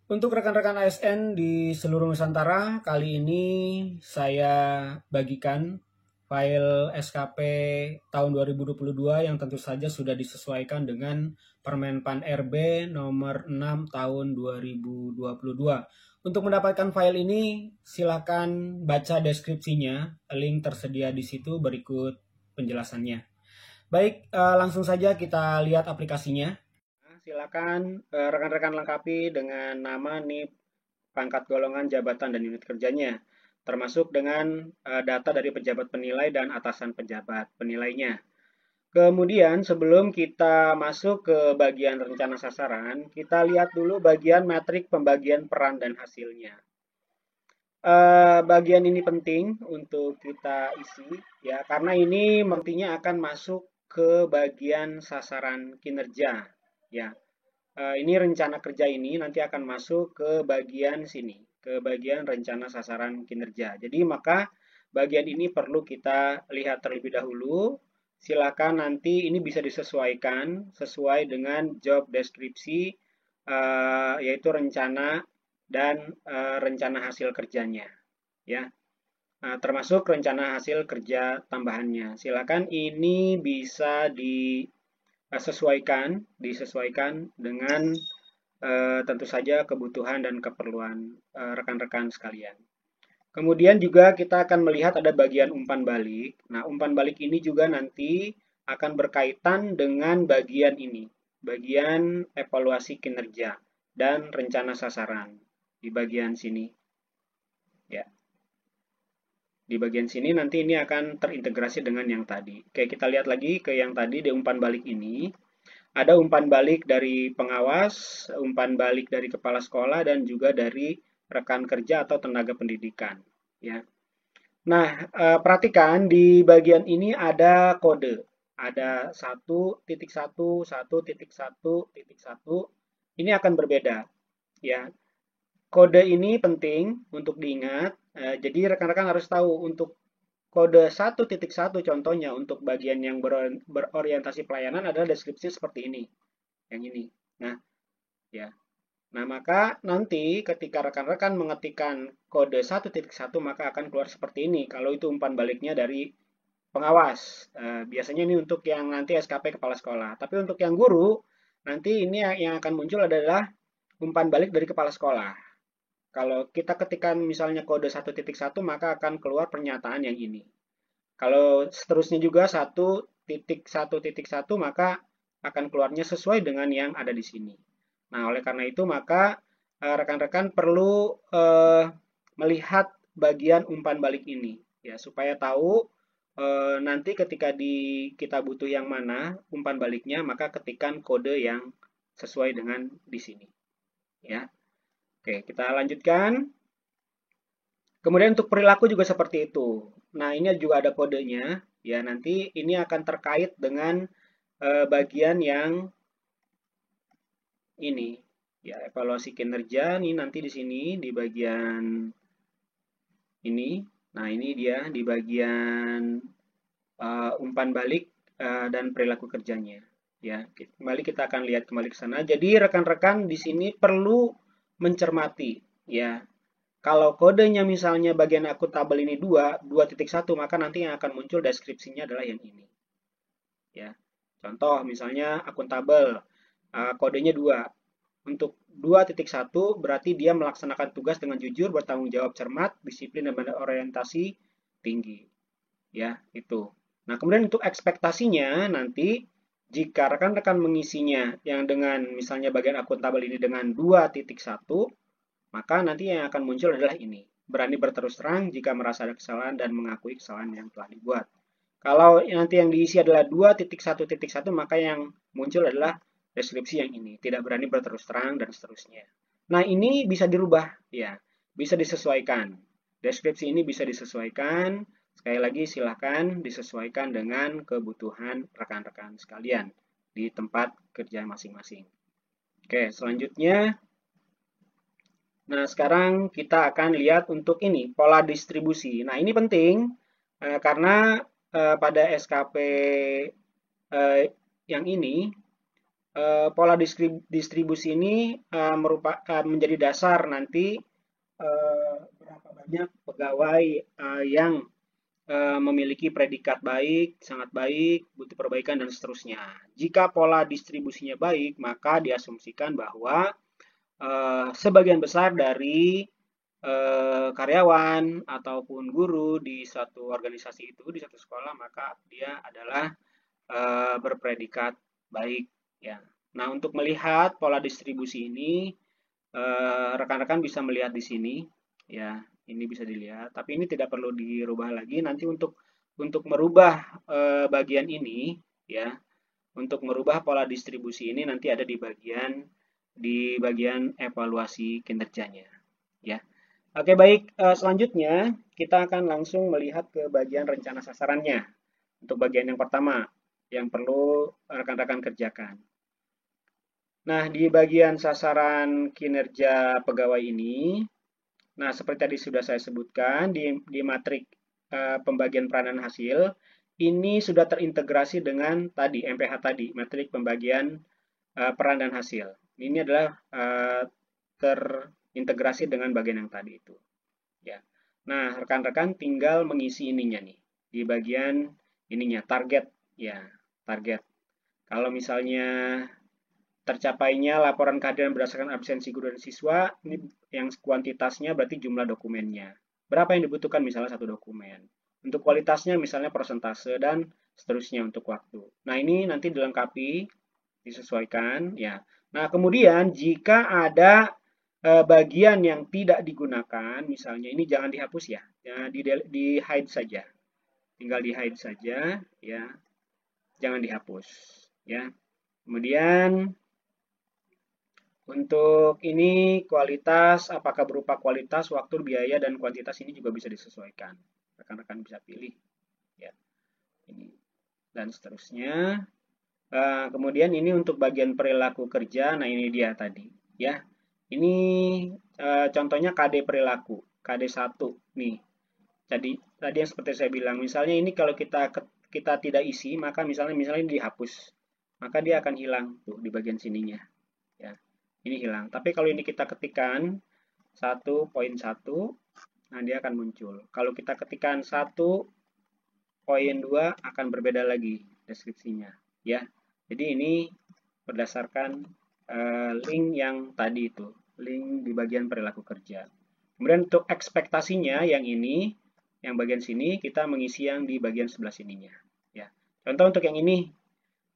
Untuk rekan-rekan ASN di seluruh Nusantara, kali ini saya bagikan file SKP tahun 2022 yang tentu saja sudah disesuaikan dengan Permenpan RB nomor 6 tahun 2022. Untuk mendapatkan file ini, silakan baca deskripsinya. Link tersedia di situ berikut penjelasannya. Baik, langsung saja kita lihat aplikasinya. Silakan rekan-rekan lengkapi dengan nama, NIP, pangkat, golongan, jabatan, dan unit kerjanya, termasuk dengan data dari pejabat penilai dan atasan pejabat penilainya. Kemudian sebelum kita masuk ke bagian rencana sasaran, kita lihat dulu bagian metrik pembagian peran dan hasilnya. Bagian ini penting untuk kita isi ya, karena ini nantinya akan masuk ke bagian sasaran kinerja ya. Ini rencana kerja ini nanti akan masuk ke bagian sini, ke bagian rencana sasaran kinerja. Jadi maka bagian ini perlu kita lihat terlebih dahulu. Silakan nanti ini bisa disesuaikan sesuai dengan job deskripsi, yaitu rencana dan rencana hasil kerjanya, ya. Termasuk rencana hasil kerja tambahannya. Silakan ini bisa disesuaikan dengan tentu saja kebutuhan dan keperluan rekan-rekan sekalian. Kemudian juga kita akan melihat ada bagian umpan balik. Nah, umpan balik ini juga nanti akan berkaitan dengan bagian ini, bagian evaluasi kinerja dan rencana sasaran di bagian sini. Ya. Di bagian sini nanti ini akan terintegrasi dengan yang tadi. Oke, kita lihat lagi ke yang tadi di umpan balik ini. Ada umpan balik dari pengawas, umpan balik dari kepala sekolah, dan juga dari rekan kerja atau tenaga pendidikan. Ya. Nah, perhatikan di bagian ini ada kode. Ada 1.1, 1.1.1. Ini akan berbeda. Ya. Kode ini penting untuk diingat. Jadi rekan-rekan harus tahu untuk kode 1.1 contohnya untuk bagian yang berorientasi pelayanan adalah deskripsi seperti ini. Yang ini. Nah, ya. Nah, maka nanti ketika rekan-rekan mengetikkan kode 1.1 maka akan keluar seperti ini kalau itu umpan baliknya dari pengawas. Biasanya ini untuk yang nanti SKP kepala sekolah. Tapi untuk yang guru, nanti ini yang akan muncul adalah umpan balik dari kepala sekolah. Kalau kita ketikkan misalnya kode 1.1 maka akan keluar pernyataan yang ini. Kalau seterusnya juga 1.1.1 maka akan keluarnya sesuai dengan yang ada di sini. Nah, oleh karena itu maka rekan-rekan perlu melihat bagian umpan balik ini ya supaya tahu nanti ketika kita butuh yang mana umpan baliknya maka ketikkan kode yang sesuai dengan di sini ya. Oke, kita lanjutkan. Kemudian untuk perilaku juga seperti itu. Nah, ini juga ada kodenya. Ya, nanti ini akan terkait dengan bagian yang ini. Ya, evaluasi kinerja nih nanti di sini di bagian ini. Nah, ini dia di bagian umpan balik dan perilaku kerjanya. Ya, kembali kita akan lihat kembali ke sana. Jadi rekan-rekan di sini perlu mencermati ya. Kalau kodenya misalnya bagian akuntabel ini 2.1, maka nanti yang akan muncul deskripsinya adalah yang ini. Ya. Contoh misalnya akuntabel, kodenya 2. Untuk 2.1 berarti dia melaksanakan tugas dengan jujur, bertanggung jawab, cermat, disiplin, dan berorientasi tinggi. Ya, itu. Nah, kemudian untuk ekspektasinya nanti jika rekan-rekan mengisinya yang dengan misalnya bagian akuntabel ini dengan 2.1, maka nanti yang akan muncul adalah ini. Berani berterus terang jika merasa ada kesalahan dan mengakui kesalahan yang telah dibuat. Kalau nanti yang diisi adalah 2.1.1, maka yang muncul adalah deskripsi yang ini. Tidak berani berterus terang dan seterusnya. Nah, ini bisa dirubah ya. Bisa disesuaikan. Deskripsi ini bisa disesuaikan. Sekali lagi silahkan disesuaikan dengan kebutuhan rekan-rekan sekalian di tempat kerja masing-masing. Oke, selanjutnya nah, sekarang kita akan lihat untuk ini, pola distribusi. Nah, ini penting karena pada SKP yang ini pola distribusi ini menjadi dasar nanti berapa banyak pegawai yang memiliki predikat baik, sangat baik, butuh perbaikan, dan seterusnya. Jika pola distribusinya baik, maka diasumsikan bahwa sebagian besar dari karyawan ataupun guru di suatu organisasi itu, di satu sekolah, maka dia adalah berpredikat baik. Ya. Nah, untuk melihat pola distribusi ini, rekan-rekan bisa melihat di sini, ya. Ini bisa dilihat, tapi ini tidak perlu dirubah lagi. Nanti untuk merubah bagian ini, ya, untuk merubah pola distribusi ini nanti ada di bagian evaluasi kinerjanya, ya. Oke, baik. Selanjutnya kita akan langsung melihat ke bagian rencana sasarannya. Untuk bagian yang pertama yang perlu rekan-rekan kerjakan. Nah, di bagian sasaran kinerja pegawai ini, nah, seperti tadi sudah saya sebutkan, di matrik pembagian peranan hasil, ini sudah terintegrasi dengan tadi, MPH tadi, matrik pembagian peran dan hasil. Ini adalah terintegrasi dengan bagian yang tadi itu. Ya. Nah, rekan-rekan tinggal mengisi ininya nih, di bagian ininya, target. Ya, target. Kalau misalnya tercapainya laporan kehadiran berdasarkan absensi guru dan siswa, ini yang kuantitasnya berarti jumlah dokumennya. Berapa yang dibutuhkan misalnya satu dokumen. Untuk kualitasnya misalnya persentase dan seterusnya untuk waktu. Nah, ini nanti dilengkapi, disesuaikan ya. Nah, kemudian jika ada bagian yang tidak digunakan, misalnya ini jangan dihapus ya, di hide saja. Tinggal di hide saja ya. Jangan dihapus ya. Kemudian untuk ini kualitas, apakah berupa kualitas, waktu, biaya, dan kuantitas ini juga bisa disesuaikan. Rekan-rekan bisa pilih. Ya, ini dan seterusnya. Kemudian ini untuk bagian perilaku kerja. Nah, ini dia tadi. Ya, ini contohnya KD perilaku, KD1 nih. Jadi tadi yang seperti saya bilang, misalnya ini kalau kita tidak isi, maka misalnya ini dihapus, maka dia akan hilang tuh di bagian sininya. Ya. Ini hilang. Tapi kalau ini kita ketikkan 1.1, nah dia akan muncul. Kalau kita ketikkan 1.2 akan berbeda lagi deskripsinya, ya. Jadi ini berdasarkan link yang tadi itu, link di bagian perilaku kerja. Kemudian untuk ekspektasinya yang ini, yang bagian sini kita mengisi yang di bagian sebelah sininya, ya. Contoh untuk yang ini,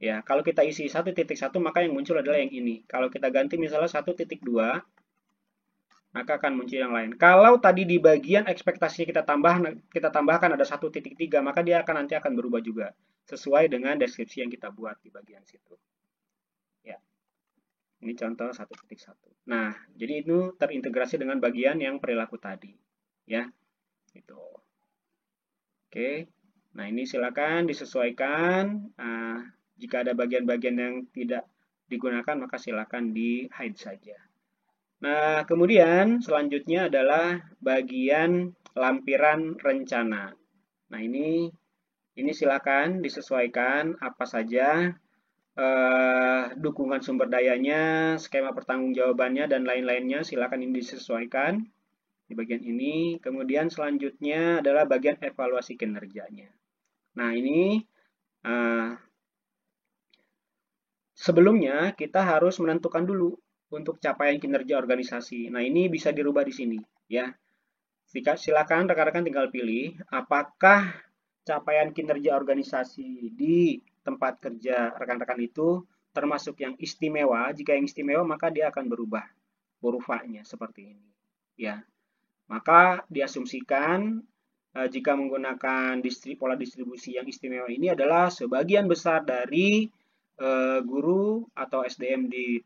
ya, kalau kita isi 1.1 maka yang muncul adalah yang ini. Kalau kita ganti misalnya 1.2, maka akan muncul yang lain. Kalau tadi di bagian ekspektasinya kita tambahkan ada 1.3, maka dia nanti akan berubah juga sesuai dengan deskripsi yang kita buat di bagian situ. Ya. Ini contoh 1.1. Nah, jadi itu terintegrasi dengan bagian yang perilaku tadi, ya. Itu. Oke. Nah, ini silakan disesuaikan. Jika ada bagian-bagian yang tidak digunakan, maka silakan di hide saja. Nah, kemudian selanjutnya adalah bagian lampiran rencana. Nah, ini silakan disesuaikan apa saja dukungan sumber dayanya, skema pertanggungjawabannya, dan lain-lainnya. Silakan ini disesuaikan di bagian ini. Kemudian selanjutnya adalah bagian evaluasi kinerjanya. Nah, ini sebelumnya kita harus menentukan dulu untuk capaian kinerja organisasi. Nah, ini bisa dirubah di sini, ya. Silakan rekan-rekan tinggal pilih apakah capaian kinerja organisasi di tempat kerja rekan-rekan itu termasuk yang istimewa. Jika yang istimewa, maka dia akan berubah kurvanya seperti ini, ya. Maka diasumsikan jika menggunakan pola distribusi yang istimewa ini adalah sebagian besar dari guru atau SDM di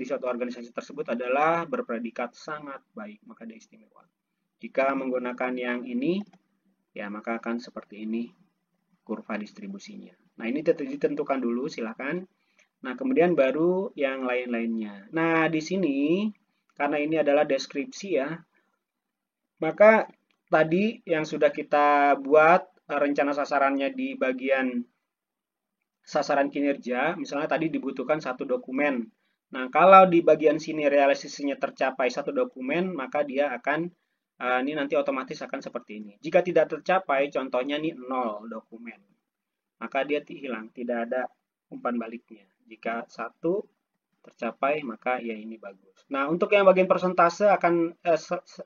suatu organisasi tersebut adalah berpredikat sangat baik, maka dia istimewa. Jika menggunakan yang ini, ya maka akan seperti ini kurva distribusinya. Nah, ini ditentukan dulu, silakan. Nah, kemudian baru yang lain-lainnya. Nah, di sini karena ini adalah deskripsi ya, maka tadi yang sudah kita buat rencana sasarannya di bagian sasaran kinerja, misalnya tadi dibutuhkan satu dokumen. Nah, kalau di bagian sini realisasinya tercapai satu dokumen, maka dia akan ini nanti otomatis akan seperti ini. Jika tidak tercapai, contohnya nih 0 dokumen, maka dia hilang, tidak ada umpan baliknya. Jika satu tercapai, maka ya ini bagus. Nah, untuk yang bagian persentase akan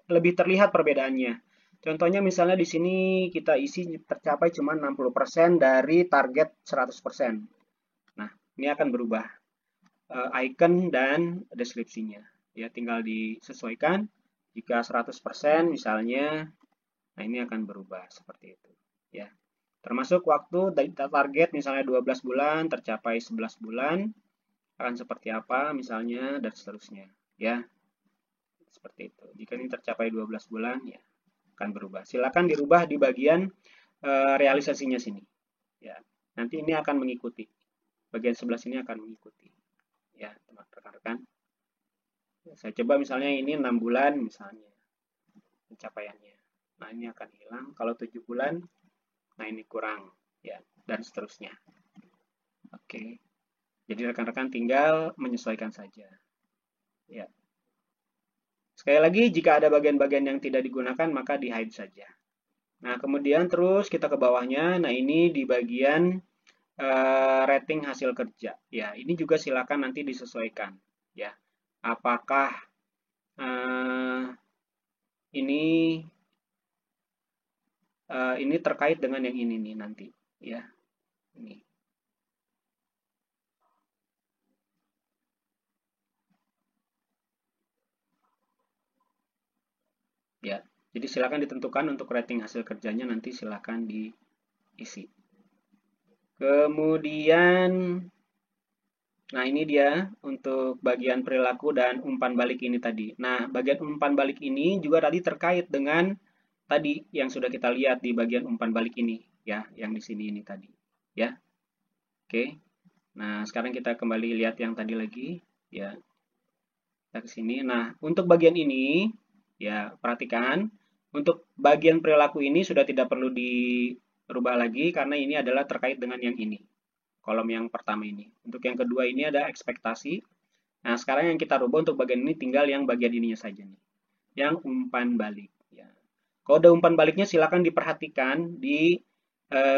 lebih terlihat perbedaannya. Contohnya misalnya di sini kita isi tercapai cuma 60% dari target 100%. Nah, ini akan berubah icon dan deskripsinya. Ya, tinggal disesuaikan. Jika 100% misalnya, nah ini akan berubah seperti itu. Ya, termasuk waktu target misalnya 12 bulan, tercapai 11 bulan, akan seperti apa misalnya, dan seterusnya. Ya, seperti itu. Jika ini tercapai 12 bulan, ya akan berubah. Silakan dirubah di bagian realisasinya sini. Ya, nanti ini akan mengikuti. Bagian sebelah sini akan mengikuti. Ya, rekan-rekan. Saya coba misalnya ini 6 bulan misalnya pencapaiannya. Nah, ini akan hilang. Kalau 7 bulan, nah ini kurang. Ya, dan seterusnya. Oke. Jadi rekan-rekan tinggal menyesuaikan saja. Ya. Sekali lagi, jika ada bagian-bagian yang tidak digunakan, maka di-hide saja. Nah, kemudian terus kita ke bawahnya. Nah, ini di bagian rating hasil kerja. Ya, ini juga silakan nanti disesuaikan. Ya, apakah ini terkait dengan yang ini nih nanti. Ya, ini. Ya, jadi silakan ditentukan untuk rating hasil kerjanya, nanti silakan diisi. Kemudian, nah ini dia untuk bagian perilaku dan umpan balik ini tadi. Nah, bagian umpan balik ini juga tadi terkait dengan tadi yang sudah kita lihat di bagian umpan balik ini, ya, yang di sini ini tadi, ya. Oke. Nah, sekarang kita kembali lihat yang tadi lagi, ya. Kita ke sini. Nah, untuk bagian ini, ya, perhatikan. Untuk bagian perilaku ini sudah tidak perlu dirubah lagi karena ini adalah terkait dengan yang ini. Kolom yang pertama ini. Untuk yang kedua ini ada ekspektasi. Nah, sekarang yang kita rubah untuk bagian ini tinggal yang bagian ininya saja nih. Yang umpan balik. Ya. Kode umpan baliknya silakan diperhatikan di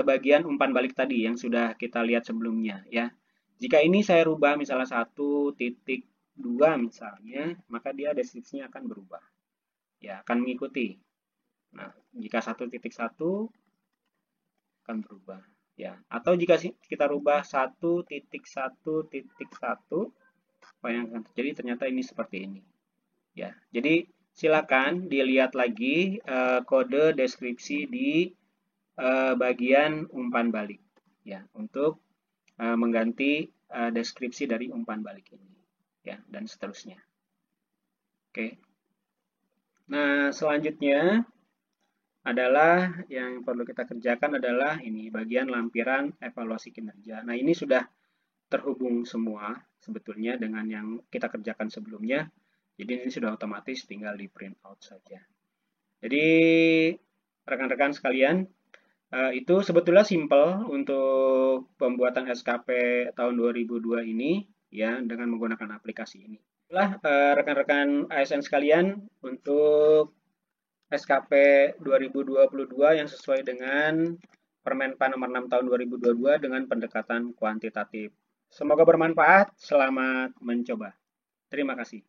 bagian umpan balik tadi yang sudah kita lihat sebelumnya. Ya. Jika ini saya rubah misalnya 1.2 misalnya, maka dia deskripsinya akan berubah. Ya, akan mengikuti. Nah, jika 1.1 akan berubah. Ya, atau jika kita rubah 1.1.1, apa yang akan terjadi ternyata ini seperti ini. Ya, jadi silakan dilihat lagi kode deskripsi di bagian umpan balik. Ya, untuk mengganti deskripsi dari umpan balik ini. Ya, dan seterusnya. Oke. Nah, selanjutnya adalah yang perlu kita kerjakan adalah ini bagian lampiran evaluasi kinerja. Nah, ini sudah terhubung semua sebetulnya dengan yang kita kerjakan sebelumnya. Jadi ini sudah otomatis tinggal di print out saja. Jadi rekan-rekan sekalian, itu sebetulnya simple untuk pembuatan SKP tahun 2002 ini ya dengan menggunakan aplikasi ini. Itulah rekan-rekan ASN sekalian untuk SKP 2022 yang sesuai dengan Permenpan nomor 6 tahun 2022 dengan pendekatan kuantitatif. Semoga bermanfaat. Selamat mencoba. Terima kasih.